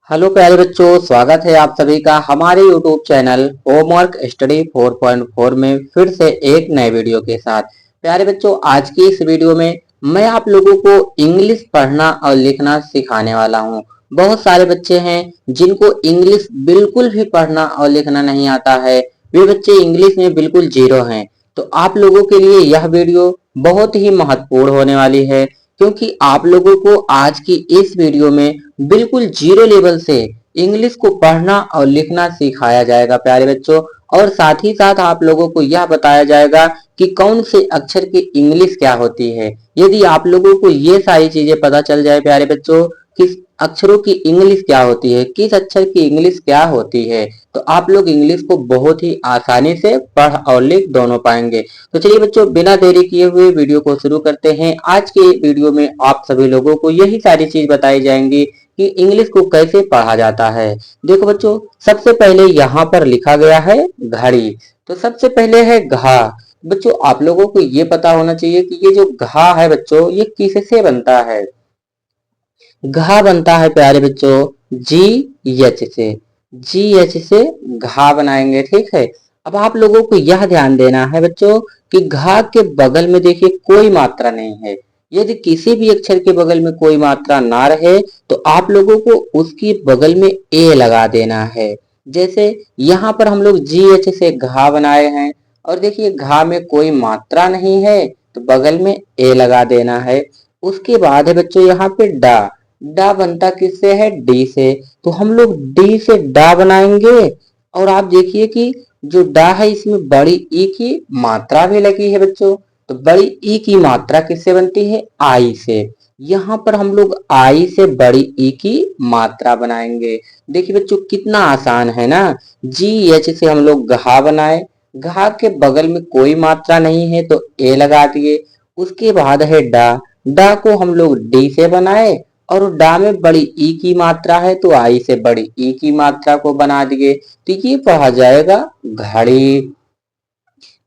Hello प्यारे बच्चों, स्वागत है आप सभी का हमारे YouTube चैनल होमवर्क स्टडी 4.4 में फिर से एक नए वीडियो के साथ। प्यारे बच्चों, आज की इस वीडियो में मैं आप लोगों को इंग्लिश पढ़ना और लिखना सिखाने वाला हूं। बहुत सारे बच्चे हैं जिनको इंग्लिश बिल्कुल भी पढ़ना और लिखना नहीं आता है। वे बच्चे इंग्लिश में बिल्कुल जीरो हैं। तो आप लोगों के लिए यह वीडियो बहुत ही महत्वपूर्ण होने वाली है, क्योंकि आप लोगों को आज की इस वीडियो में बिल्कुल जीरो लेवल से इंग्लिश को पढ़ना और लिखना सिखाया जाएगा प्यारे बच्चों। और साथ ही साथ आप लोगों को यह बताया जाएगा कि कौन से अक्षर की इंग्लिश क्या होती है। यदि आप लोगों को ये सारी चीजें पता चल जाए प्यारे बच्चों, किस अक्षरों की इंग्लिश क्या होती है, किस अक्षर की इंग्लिश क्या होती है, तो आप लोग इंग्लिश को बहुत ही आसानी से पढ़ और लिख दोनों पाएंगे। तो चलिए बच्चों, बिना देरी किए हुए वीडियो को शुरू करते हैं। आज के वीडियो में आप सभी लोगों को यही सारी चीज बताई जाएंगी कि इंग्लिश को कैसे पढ़ा जाता है। देखो बच्चों, सबसे पहले यहाँ पर लिखा गया है घड़ी। तो सबसे पहले है घा। बच्चों, आप लोगों को ये पता होना चाहिए कि ये जो घा है बच्चों, ये किससे बनता है। घा बनता है प्यारे बच्चों जी एच से। जी एच से घा बनाएंगे, ठीक है। अब आप लोगों को यह ध्यान देना है बच्चों कि घा के बगल में देखिए कोई मात्रा नहीं है। यदि किसी भी अक्षर के बगल में कोई मात्रा ना रहे तो आप लोगों को उसकी बगल में ए लगा देना है। जैसे यहाँ पर हम लोग जी एच से घा बनाए हैं और देखिए घा में कोई मात्रा नहीं है तो बगल में ए लगा देना है। उसके बाद है बच्चों यहाँ पे डा। डा बनता किससे है, डी से। तो हम लोग डी से डा बनाएंगे और आप देखिए कि जो डा है इसमें बड़ी ई की मात्रा भी लगी है बच्चों। तो बड़ी ई की मात्रा किससे बनती है, आई से। यहाँ पर हम लोग आई से बड़ी ई की मात्रा बनाएंगे। देखिए बच्चों, कितना आसान है ना। जी एच से हम लोग घा बनाए, घा के बगल में कोई मात्रा नहीं है तो ए लगा दिए। उसके बाद है डा। डा को हम लोग डी से बनाए और डा में बड़ी ई की मात्रा है तो आई से बड़ी ई की मात्रा को बना दिए। तो ये पढ़ा जाएगा घड़ी।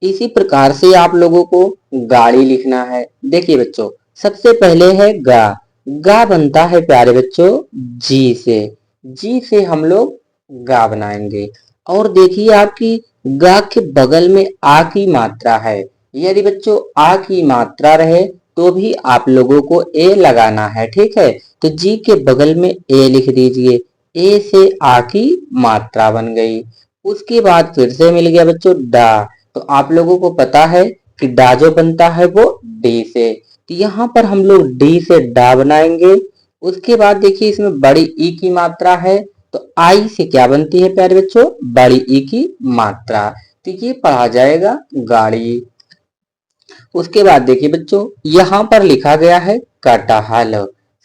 इसी प्रकार से आप लोगों को गाड़ी लिखना है। देखिए बच्चों, सबसे पहले है गा। गा बनता है प्यारे बच्चों जी से। जी से हम लोग गा बनाएंगे। और देखिए आपकी गा के बगल में आ की मात्रा है। यदि बच्चों आ की मात्रा रहे तो भी आप लोगों को ए लगाना है, ठीक है। तो जी के बगल में ए लिख दीजिए। ए से आ की मात्रा बन गई। उसके बाद फिर से मिल गया बच्चों डा। तो आप लोगों को पता है कि डा जो बनता है वो डी से। तो यहाँ पर हम लोग डी से डा बनाएंगे। उसके बाद देखिए इसमें बड़ी ई की मात्रा है तो आई से क्या बनती है प्यारे बच्चों, बड़ी ई की मात्रा। तो ये पढ़ा जाएगा गाड़ी। उसके बाद देखिए बच्चों, यहाँ पर लिखा गया है कटहल।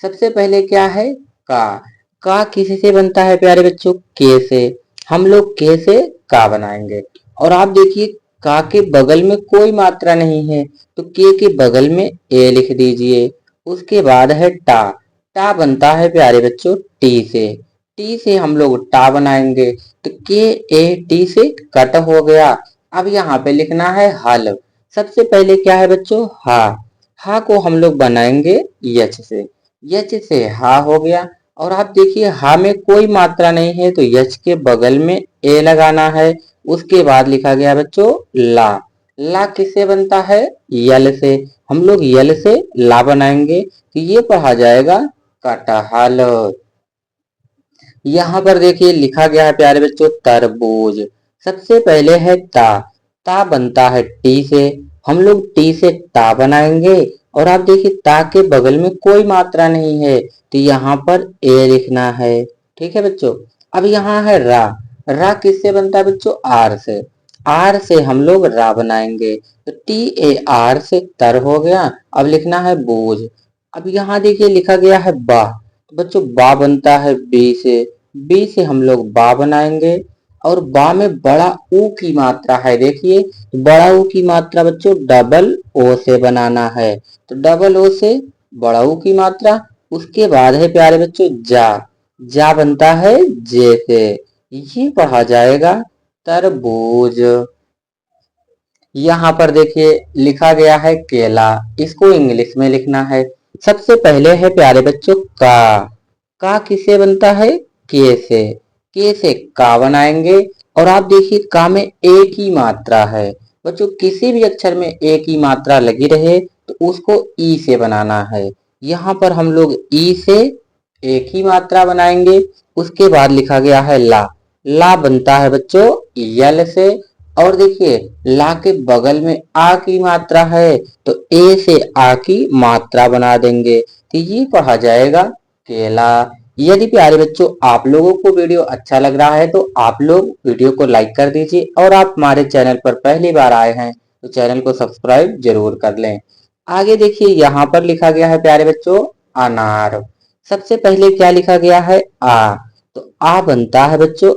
सबसे पहले क्या है, का। का किसी से बनता है प्यारे बच्चों, के से। हम लोग के से का बनाएंगे। और आप देखिए का के बगल में कोई मात्रा नहीं है तो के बगल में ए लिख दीजिए। उसके बाद है टा। टा बनता है प्यारे बच्चों टी से। टी से हम लोग टा बनाएंगे। तो के ए टी से कट हो गया। अब यहाँ पे लिखना है हल। सबसे पहले क्या है बच्चों, हा। हा को हम लोग बनाएंगे यच से। यच से हा हो गया। और आप देखिए हा में कोई मात्रा नहीं है तो यच के बगल में ए लगाना है। उसके बाद लिखा गया बच्चों ला। ला किससे बनता है, यल से। हम लोग यल से ला बनाएंगे तो ये पढ़ा जाएगा कटहल। यहाँ पर देखिए लिखा गया है प्यारे बच्चों तरबूज। सबसे पहले है ता। ता बनता है टी से। हम लोग टी से ता बनाएंगे। और आप देखिए ता के बगल में कोई मात्रा नहीं है तो यहाँ पर ए लिखना है, ठीक है बच्चों। अब यहाँ है रा। रा किससे बनता है बच्चों, आर से। आर से हम लोग रा बनाएंगे तो टी ए आर से तर हो गया। अब लिखना है बूझ। अब यहाँ देखिए लिखा गया है बा। तो बच्चों बा बनता है बी से। बी से हम लोग बा बनाएंगे। और बा में बड़ा ऊ की मात्रा है। देखिए बड़ा ऊ की मात्रा बच्चों डबल ओ से बनाना है। तो डबल ओ से बड़ा ऊ की मात्रा। उसके बाद है प्यारे बच्चों जा। जा बनता है जे से। ये पढ़ा जाएगा तरबूज। यहाँ पर देखिए लिखा गया है केला। इसको इंग्लिश में लिखना है। सबसे पहले है प्यारे बच्चों का। का किससे बनता है, के से का बनाएंगे। और आप देखिए का में एक ही मात्रा है बच्चों, किसी भी अक्षर में एक ही मात्रा लगी रहे तो उसको ई से बनाना है। यहाँ पर हम लोग ई से एक ही मात्रा बनाएंगे। उसके बाद लिखा गया है ला, ला बनता है बच्चों यल से। और देखिए ला के बगल में आ की मात्रा है तो ए से आ की मात्रा बना देंगे, तो ये पढ़ा जाएगा केला। यदि प्यारे बच्चों आप लोगों को वीडियो अच्छा लग रहा है तो आप लोग वीडियो को लाइक कर दीजिए, और आप हमारे चैनल पर पहली बार आए हैं तो चैनल को सब्सक्राइब जरूर कर लें। आगे देखिए यहाँ पर लिखा गया है प्यारे बच्चों अनार। सबसे पहले क्या लिखा गया है आ, तो आ बनता है बच्चों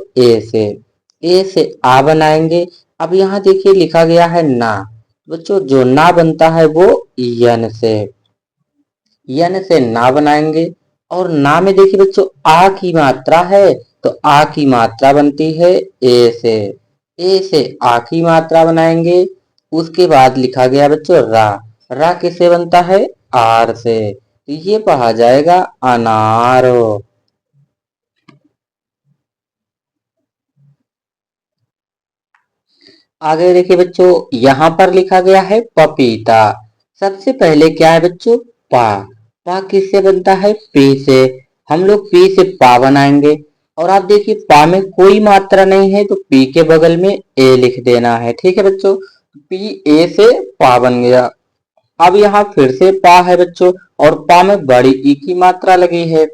ए से आ बनाएंगे। अब यहाँ देखिए लिखा गया है ना, बच्चों जो ना बनता है वो यन से ना बनाएंगे। और ना में देखिए बच्चों आ की मात्रा है तो आ की मात्रा बनती है ए से आ की मात्रा बनाएंगे। उसके बाद लिखा गया बच्चों रा किससे बनता है आर से, तो ये पढ़ा जाएगा अनार। आगे देखिए बच्चों यहाँ पर लिखा गया है पपीता। सबसे पहले क्या है बच्चों पा, पा किससे बनता है पी से, हम लोग पी से पा बनाएंगे। और आप देखिए पा में कोई मात्रा नहीं है तो पी के बगल में ए लिख देना है, ठीक है बच्चों। पी ए से पा बन गया। अब यहाँ फिर से पा है बच्चों, और पा में बड़ी ई की मात्रा लगी है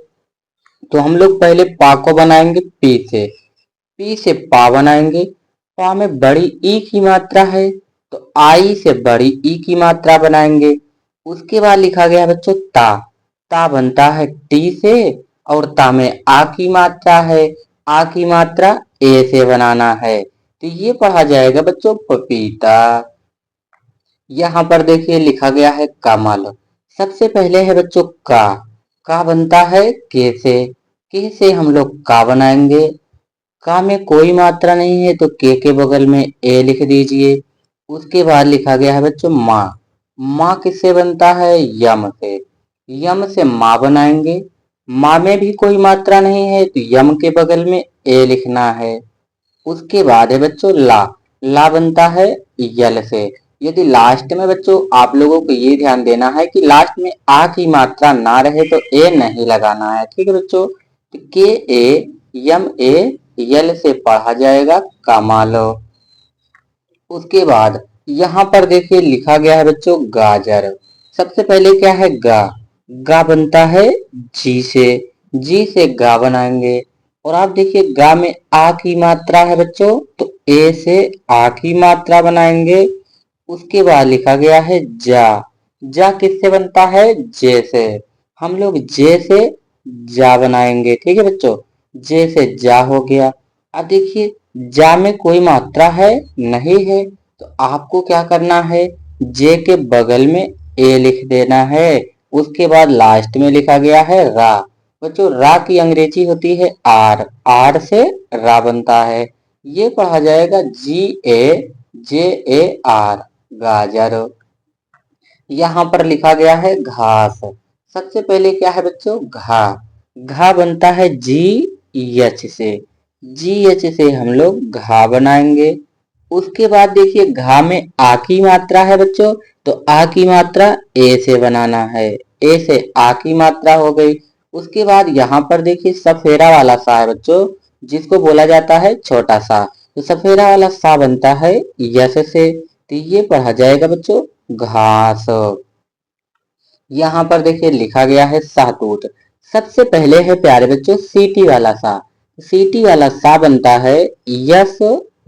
तो हम लोग पहले पा को बनाएंगे पी से पा बनाएंगे। पा में बड़ी ई की मात्रा है तो आई से बड़ी ई की मात्रा बनाएंगे। उसके बाद लिखा गया बच्चों ता बनता है टी से, और ता में आ की मात्रा है, आ की मात्रा ए से बनाना है, तो ये पढ़ा जाएगा बच्चों पपीता। यहाँ पर देखिए लिखा गया है कमल। सबसे पहले है बच्चों का बनता है के से हम लोग का बनाएंगे। का में कोई मात्रा नहीं है तो के बगल में ए लिख दीजिए। उसके बाद लिखा गया है बच्चों माँ, माँ किससे बनता है यम से माँ बनाएंगे। माँ में भी कोई मात्रा नहीं है तो यम के बगल में ए लिखना है। उसके बाद है बच्चों ला बनता है यल से। यदि लास्ट में बच्चों आप लोगों को ये ध्यान देना है कि लास्ट में आ की मात्रा ना रहे तो ए नहीं लगाना है, ठीक है बच्चों। तो के ए यम ए यल से पढ़ा जाएगा कमालो। उसके बाद यहाँ पर देखिए लिखा गया है बच्चों गाजर। सबसे पहले क्या है गा बनता है जी से गा बनाएंगे। और आप देखिए गा में आ की मात्रा है बच्चों तो ए से आ की मात्रा बनाएंगे। उसके बाद लिखा गया है जा किससे बनता है जे से, हम लोग जे से जा बनाएंगे, ठीक है बच्चों। जे से जा हो गया। अब देखिए जा में कोई मात्रा है नहीं है तो आपको क्या करना है जे के बगल में ए लिख देना है। उसके बाद लास्ट में लिखा गया है रा। बच्चों रा की अंग्रेजी होती है आर से रा बनता है। ये पढ़ा जाएगा GAJAR गाजर। यहाँ पर लिखा गया है घास। सबसे पहले क्या है बच्चों घा बनता है जी एच से हम लोग घा बनाएंगे। उसके बाद देखिए घा में आ की मात्रा है बच्चों तो आ की मात्रा ए से बनाना है, ए से आ की मात्रा हो गई। उसके बाद यहाँ पर देखिए सफेरा वाला सा है बच्चों, जिसको बोला जाता है छोटा सा, तो सफेरा वाला सा बनता है यस से, तो ये पढ़ा जाएगा बच्चों घास। यहाँ पर देखिए लिखा गया है सातूत। सबसे पहले है प्यारे बच्चों सीटी वाला सा बनता है यस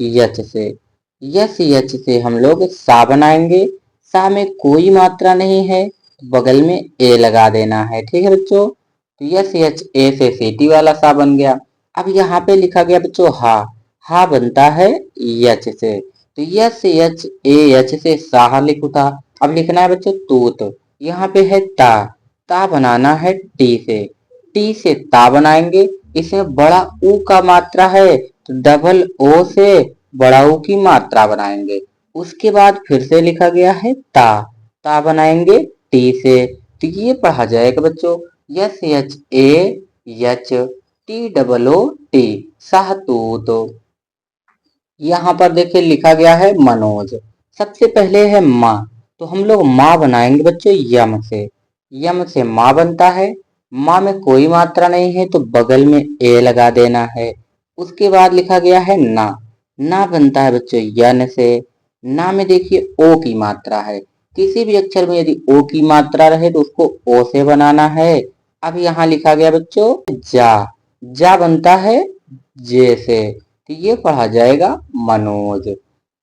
यच से, यस यच से हम लोग सा बनाएंगे। सा में कोई मात्रा नहीं है बगल में ए लगा देना है, ठीक है बच्चों। तो यस यच ए से सीटी वाला सा बन गया। अब यहाँ पे लिखा गया बच्चों हा बनता है यच से, तो यस यच ए यच से साहा लिखू था। अब लिखना है बच्चों तूत। यहाँ पे है ता बनाना है टी से ता बनाएंगे। इसमें बड़ा ऊ का मात्रा है तो डबल ओ से बड़ा ऊ की मात्रा बनाएंगे। उसके बाद फिर से लिखा गया है ता बनाएंगे टी से, तो ये पढ़ा जाएगा बच्चों यस यच ए यच TOOT शाहतूत। यहाँ पर देखिए लिखा गया है मनोज। सबसे पहले है माँ, तो हम लोग माँ बनाएंगे बच्चों यम से। यम से माँ बनता है। माँ में कोई मात्रा नहीं है तो बगल में ए लगा देना है। उसके बाद लिखा गया है ना। ना बनता है बच्चों यन से। ना में देखिए ओ की मात्रा है। किसी भी अक्षर में यदि ओ की मात्रा रहे तो उसको ओ से बनाना है। अब यहाँ लिखा गया बच्चों जा। जा बनता है जे से, तो ये पढ़ा जाएगा मनोज।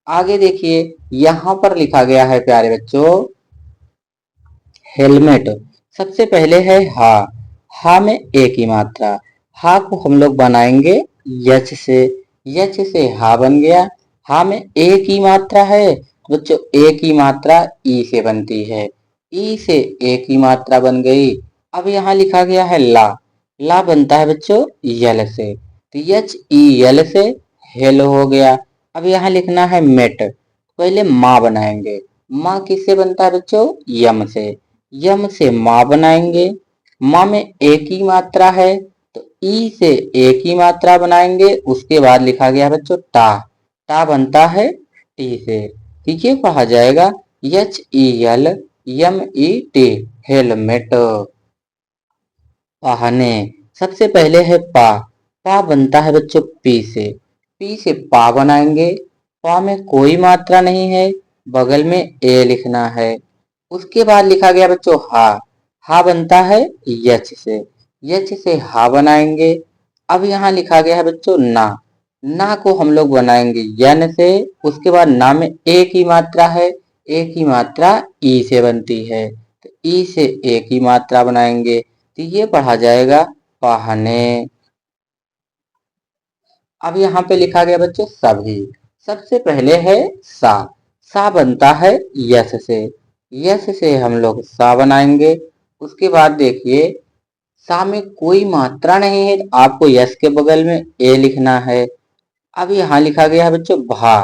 आगे देखिए यहाँ पर लिखा गया है प्यारे बच्चों हेलमेट। सबसे पहले है हा। हा में ए की मात्रा। हा को हम लोग बनाएंगे यच से। यच से हा बन गया। हा में ए की मात्रा है तो बच्चों ए की मात्रा ई से बनती है। ई से ए की मात्रा बन गई। अब यहाँ लिखा गया है ला। ला बनता है बच्चों यल से, तो यच ई यल से हेल हो गया। अब यहाँ लिखना है मेट। पहले माँ बनाएंगे। माँ किससे बनता है बच्चों यम से। यम से माँ बनाएंगे। माँ में ए की मात्रा है तो ई से ए की मात्रा बनाएंगे। उसके बाद लिखा गया है बच्चों टा। टा बनता है टी से, ठीक है कहा जाएगा HEL MET हेलमेट। पहने। सबसे पहले है पा। पा बनता है बच्चों पी से। पी से पा बनाएंगे। पा में कोई मात्रा नहीं है, बगल में ए लिखना है। उसके बाद लिखा गया बच्चों हा। हा बनता है यच से। यच से हा बनाएंगे। अब यहाँ लिखा गया है बच्चों ना। ना को हम लोग बनाएंगे यन से। उसके बाद ना में ए की मात्रा है। ए की मात्रा ई से बनती है, तो ई से ए की मात्रा बनाएंगे, तो ये पढ़ा जाएगा पहने। अब यहाँ पे लिखा गया बच्चों सभी। सबसे पहले है सा। सा बनता है यस से। यस से हम लोग सा बनाएंगे। उसके बाद देखिए सा में कोई मात्रा नहीं है तो आपको यस के बगल में ए लिखना है। अब यहाँ लिखा गया है बच्चों भा।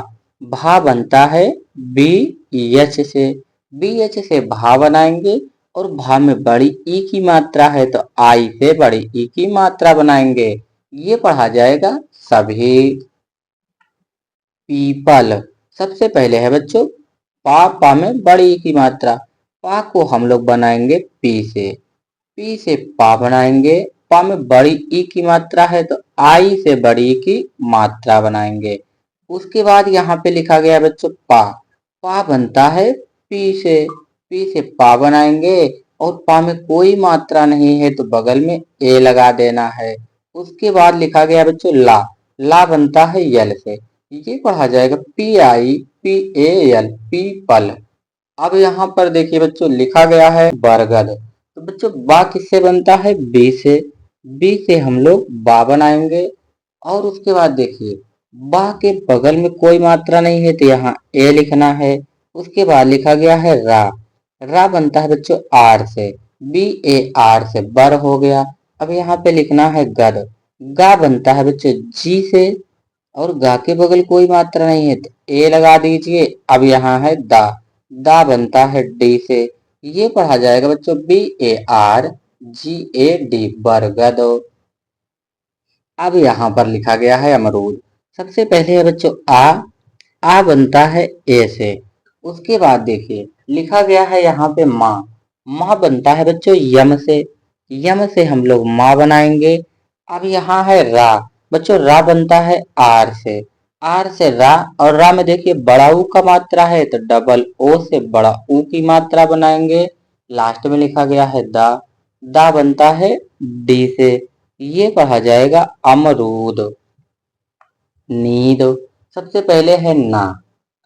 भा बनता है बी एच से। बी एच से भा बनाएंगे। और भा में बड़ी ई की मात्रा है तो आई से बड़ी ई की मात्रा बनाएंगे। ये पढ़ा जाएगा सभी। पीपल। सबसे पहले है बच्चों पा में बड़ी ई की मात्रा। पा को हम लोग बनाएंगे पी से। पी से पा बनाएंगे। पा में बड़ी ई की मात्रा है तो आई से बड़ी ई की मात्रा बनाएंगे। उसके बाद यहाँ पे लिखा गया बच्चों पा। पा बनता है पी से। पी से पा बनाएंगे। और पा में कोई मात्रा नहीं है तो बगल में ए लगा देना है। उसके बाद लिखा गया बच्चों ला। ला बनता है यल से। ये पढ़ा जाएगा PIPAL पीपल। अब यहाँ पर देखिए बच्चों लिखा गया है बरगद। तो बच्चों बा किससे बनता है बी से। बी से हम लोग बा बनाएंगे। और उसके बाद देखिए बा के बगल में कोई मात्रा नहीं है तो यहाँ ए लिखना है। उसके बाद लिखा गया है रा। रा बनता है बच्चों आर से। BAR से बर हो गया। अब यहाँ पे लिखना है गद। गा बनता है बच्चों जी से। और गा के बगल कोई मात्रा नहीं है तो ए लगा दीजिए। अब यहाँ है दा। दा बनता है डी से। ये पढ़ा जाएगा बच्चों BARGAD बरगद। अब यहाँ पर लिखा गया है अमरूद। सबसे पहले है बच्चों आ। आ बनता है ए से। उसके बाद देखिए लिखा गया है यहाँ पे माँ। माँ बनता है बच्चों यम से। यम से हम लोग माँ बनाएंगे। अब यहाँ है रा। बच्चों रा बनता है आर से। आर से रा। और रा में देखिए बड़ा ऊ का मात्रा है तो डबल ओ से बड़ा ऊ की मात्रा बनाएंगे। लास्ट में लिखा गया है दा। दा बनता है डी से। ये पढ़ा जाएगा अमरूद। नींद। सबसे पहले है ना।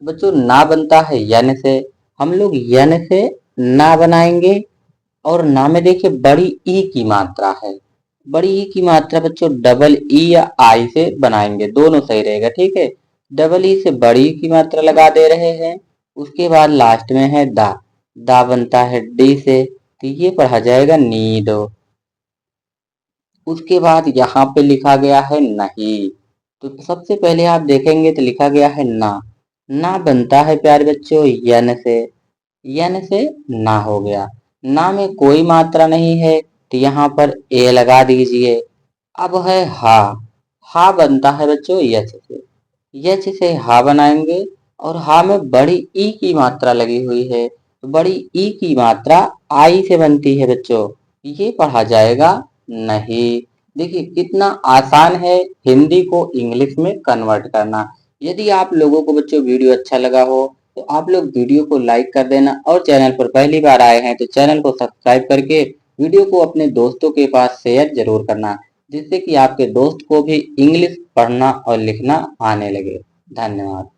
तो बच्चों ना बनता है यन से। हम लोग यन से ना बनाएंगे। और ना में देखिए बड़ी ई की मात्रा है। बड़ी ई की मात्रा बच्चों डबल ई या आई से बनाएंगे, दोनों सही रहेगा, ठीक है। डबल ई से बड़ी ई की मात्रा लगा दे रहे हैं। उसके बाद लास्ट में है दा। दा बनता है डी से, तो ये पढ़ा जाएगा नींद। उसके बाद यहाँ पे लिखा गया है नहीं। तो सबसे पहले आप देखेंगे तो लिखा गया है ना। ना बनता है प्यारे बच्चों यन से। यन से ना हो गया। ना में कोई मात्रा नहीं है तो यहाँ पर ए लगा दीजिए। अब है हा। हा बनता है बच्चों यच से। यच से हा बनाएंगे और हा में बड़ी ई की मात्रा लगी हुई है, तो बड़ी ई की मात्रा आई से बनती है बच्चों। ये पढ़ा जाएगा नहीं। देखिए कितना आसान है हिंदी को इंग्लिश में कन्वर्ट करना। यदि आप लोगों को बच्चों वीडियो अच्छा लगा हो तो आप लोग वीडियो को लाइक कर देना और चैनल पर पहली बार आए हैं तो चैनल को सब्सक्राइब करके वीडियो को अपने दोस्तों के पास शेयर जरूर करना, जिससे कि आपके दोस्त को भी इंग्लिश पढ़ना और लिखना आने लगे। धन्यवाद।